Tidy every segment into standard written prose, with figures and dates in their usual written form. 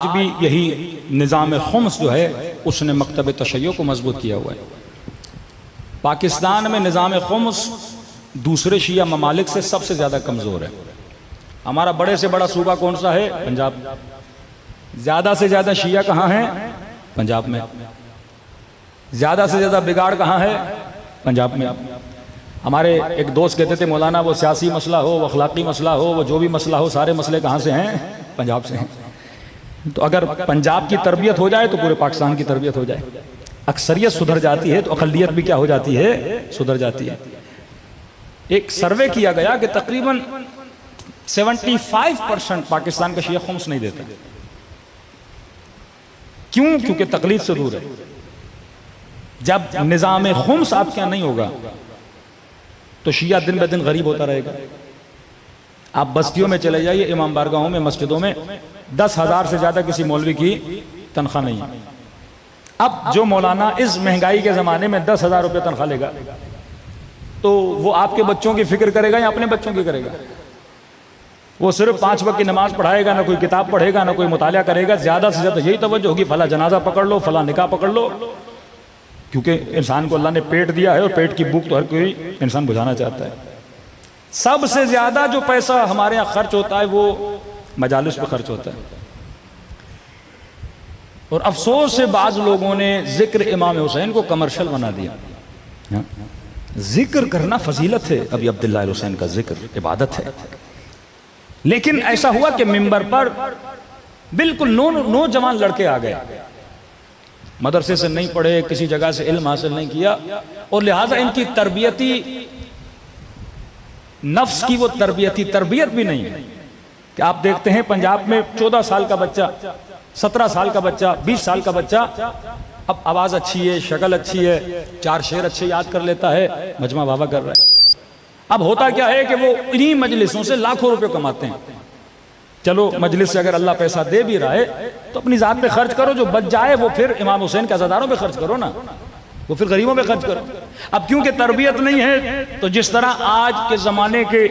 आज भी यही निज़ाम खुम्स जो है उसने मकतब तशय्यो को मजबूत किया हुआ है। पाकिस्तान में निज़ाम खुम्स दूसरे शिया ममालिक से सबसे ज़्यादा कमज़ोर है। हमारा बड़े से बड़ा सूबा कौन सा है? पंजाब। ज़्यादा से ज़्यादा शिया कहाँ हैं? पंजाब में। ज़्यादा से ज़्यादा बिगाड़ कहाँ है? पंजाब में। हमारे एक दोस्त कहते थे, मौलाना वो सियासी मसला हो, वो अखलाकी मसला हो, वो जो भी मसला हो, सारे मसले कहाँ से हैं? पंजाब से हैं। तो अगर पंजाब की तरबियत हो जाए तो पूरे पाकिस्तान की तरबियत हो जाए। अक्सरियत सुधर जाती है तो अक़लियत भी क्या हो जाती है? सुधर जाती है। एक सर्वे किया गया कि तकरीबन 75% पाकिस्तान का शिया खुम्स नहीं देता। क्यों? क्योंकि तकलीफ से दूर है। जब निज़ाम खुम्स आपके यहाँ नहीं होगा तो शिया दिन ब दिन गरीब होता रहेगा। आप बस्तियों में चले जाइए, इमाम बारगाहों में, मस्जिदों में 10,000 से ज्यादा किसी मौलवी की तनख्वाह नहीं है। अब जो मौलाना इस महंगाई के जमाने में 10,000 रुपये तनख्वाह लेगा तो वो आपके बच्चों की फिक्र करेगा या अपने बच्चों की करेगा? वो सिर्फ 5 वक्त की नमाज पढ़ाएगा, ना कोई किताब पढ़ेगा, ना कोई मुतालिया करेगा। ज्यादा से ज्यादा यही तवज्जो होगी, फला जनाजा पकड़ लो, फला निकाह पकड़ लो। क्योंकि इंसान को अल्लाह ने पेट दिया है और पेट की भूख तो हर कोई इंसान बुझाना चाहता है। सबसे ज्यादा जो पैसा हमारे यहाँ खर्च होता है वो मजालिस पे खर्च होता है। और अफसोस से बाज लोगों ने जिक्र इमाम हुसैन को कमर्शियल बना दिया। जिक्र करना फजीलत है, अभी अब्दुल्लाह हुसैन का जिक्र इबादत है। लेकिन ऐसा हुआ कि मिंबर पर बिल्कुल नौजवान लड़के आ गए, मदरसे से नहीं पढ़े, किसी जगह से इल्म हासिल नहीं किया, और लिहाजा इनकी तरबियती नफ्स की वो तरबियत भी नहीं है। कि आप देखते हैं पंजाब में 14 साल का बच्चा, 17 साल का बच्चा, 20 साल का बच्चा, अब आवाज अच्छी है, शक्ल अच्छी है, 4 शेर अच्छे याद कर लेता है, मजमा बाबा कर रहा है। अब होता क्या है कि वो इन्हीं मजलिसों से लाखों रुपए कमाते हैं। चलो मजलिस से अगर अल्लाह पैसा दे भी रहा है तो अपनी जात पे खर्च करो, जो बच जाए वो फिर इमाम हुसैन के अज़ादारों पे खर्च करो ना, वो फिर गरीबों पे खर्च करो। अब क्योंकि तरबियत नहीं है तो जिस तरह आज के जमाने के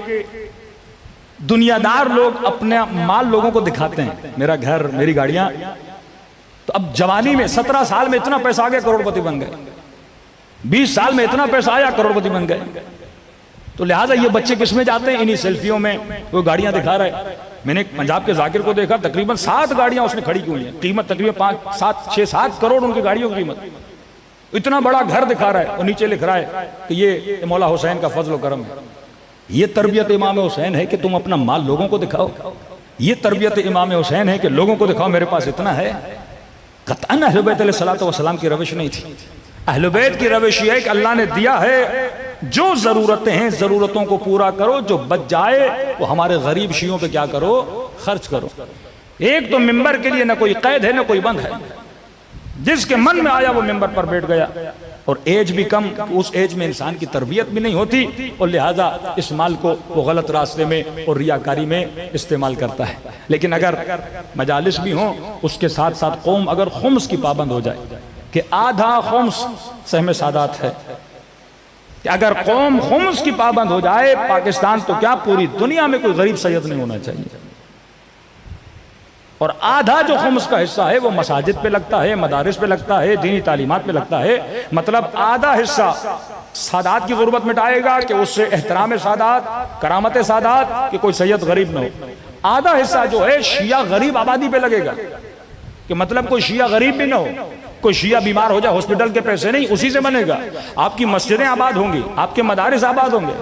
दुनियादार लोग अपने माल लोगों को दिखाते हैं, मेरा घर, मेरी गाड़ियां, तो अब जवानी में 17 साल में इतना पैसा आ गया, करोड़पति बन गए। 20 साल में इतना पैसा आया, करोड़पति बन गए। तो लिहाजा ये बच्चे किस में जाते हैं? इन्हीं सेल्फियों में। वो गाड़ियां दिखा रहा है। मैंने पंजाब के जाकिर को देखा, तकरीबन 7 गाड़ियां उसने खड़ी की हुई हैं, कीमत तकरीबन 5-7 करोड़ उनकी गाड़ियों की कीमत। इतना बड़ा घर दिखा रहा है और नीचे लिख रहा है कि ये मौला हुसैन का फजल करम है। ये तरबियत इमाम हुसैन है कि तुम अपना माल लोगों को दिखाओ? ये तरबियत इमाम हुसैन है कि लोगों को दिखाओ मेरे पास इतना है? कतअन अहले बैत अलैहिस्सलातु वस्सलाम की रविश नहीं थी। अहले बैत की रविश ये है कि अल्लाह ने दिया है, जो जरूरतें हैं जरूरतों को पूरा करो, जो बच जाए वो हमारे गरीब शियों पे क्या करो? खर्च करो। एक तो मिंबर के लिए ना कोई कैद है ना कोई बंद है, जिसके मन में आया वो मिंबर पर बैठ गया। और एज भी कम, उस एज में इंसान की तरबियत भी नहीं होती और लिहाजा इस माल को वो गलत रास्ते में और रियाकारी में इस्तेमाल करता है। लेकिन अगर मजालिस भी हों, उसके साथ साथ कौम अगर खुम्स की पाबंद हो जाए कि आधा खुम्स सहमे सादात है, कि अगर कौम खुम्स की पाबंद हो जाए, पाकिस्तान तो क्या पूरी दुनिया में कोई गरीब सैयद नहीं होना चाहिए। और आधा जो खुम्स का हिस्सा है वो मसाजिद पे लगता है, मदारिस पे लगता है, दीनी तालीमात पे लगता है। मतलब आधा हिस्सा सादात की गुर्बत मिटाएगा कि उससे एहतराम सादात, करामत सादात, कि कोई सैयद गरीब न हो। आधा हिस्सा जो है शिया गरीब आबादी पे लगेगा, कि मतलब कोई शिया गरीब भी ना हो, कोई शिया बीमार हो जाए हॉस्पिटल के पैसे नहीं, उसी से बनेगा। आपकी मस्जिदें आबाद होंगी, आपके मदारिस आबाद होंगे।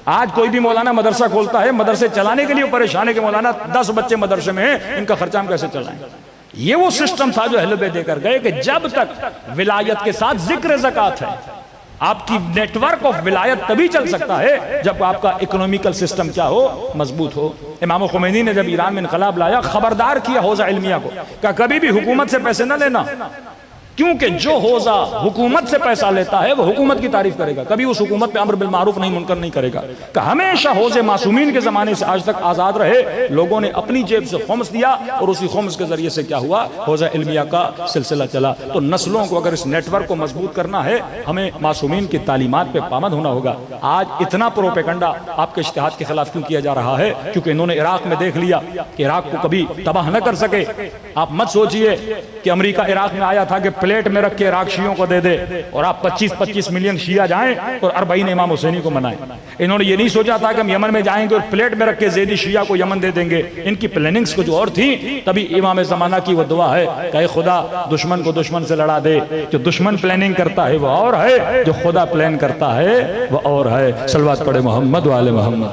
आज कोई भी मौलाना मदरसा खोलता है, मदरसे चलाने के लिए परेशान है कि मौलाना 10 बच्चे मदरसे में हैं, इनका खर्चा हम कैसे चलाएं। ये वो सिस्टम था जो अहले बैत देकर गए कि जब तक विलायत के साथ जिक्र ज़कात है, आपकी नेटवर्क ऑफ विलायत तभी चल सकता है जब आपका इकोनॉमिकल सिस्टम क्या हो? मजबूत हो। इमाम खुमैनी ने जब ईरान में इनकलाब लाया, खबरदार किया हौज़ा इल्मिया को, कभी भी हुकूमत से पैसे न लेना, क्योंकि जो होजा हुकूमत से पैसा लेता है वो हुकूमत की तारीफ करेगा, कभी उस हुकूमत पे अम्र बिल मारूफ नहीं मुनकर नहीं करेगा। कि हमेशा होजे मासूमीन के जमाने से आज तक आजाद रहे, लोगों ने अपनी जेब से खुम्स दिया और उसी खुम्स के जरिए से क्या हुआ, होजा इल्मिया का सिलसिला चला। तो नस्लों को अगर इस नेटवर्क को मजबूत करना है, हमें मासूमीन की तालीमात पे पाबंद होना होगा। आज इतना प्रोपेगंडा आपके इज्तिहाद के खिलाफ क्यों किया जा रहा है? क्योंकि इन्होंने इराक में देख लिया कि इराक को कभी तबाह न कर सके। आप मत सोचिए कि अमेरिका इराक में आया था कि प्लेट में रख के इराक शियों को दे दे और आप 25-25 मिलियन शिया जाएं और 40 इमाम हुसैनी को मनाएं। इन्होंने ये नहीं सोचा था कि हम यमन में जाएंगे और प्लेट में रख के ज़ैदी शिया को यमन दे देंगे। इनकी प्लानिंग्स कुछ और थी। तभी इमाम ज़माना की वो दुआ है कि खुदा दुश्मन को दुश्मन से लड़ा दे। जो दुश्मन प्लानिंग करता है वो और है, जो खुदा प्लान करता है वो और है। सलवात पढ़े मोहम्मद वाले मोहम्मद।